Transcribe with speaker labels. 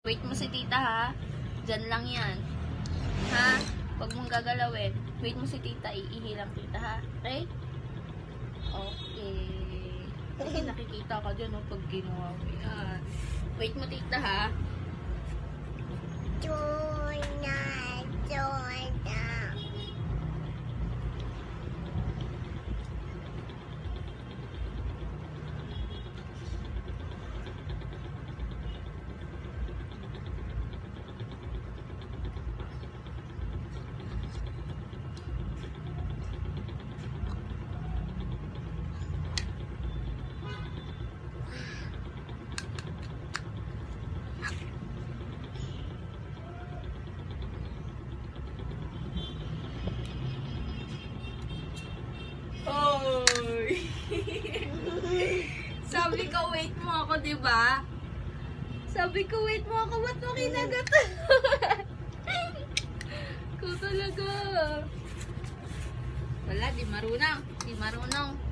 Speaker 1: Wait mo si tita ha. Diyan lang yan. Ha? Huwag mong gagalawin. Wait mo si tita. Iihi lang tita ha. Okay? Okay. Kasi nakikita ka dyan pag ginawa mo yan. Wait mo tita ha.
Speaker 2: Jonah.
Speaker 1: Oy! Sabi ko, wait mo ako, di ba? Sabi ko, wait mo ako. Ba't mo kinagat? Ikaw talaga. Wala, di marunong. Di marunong.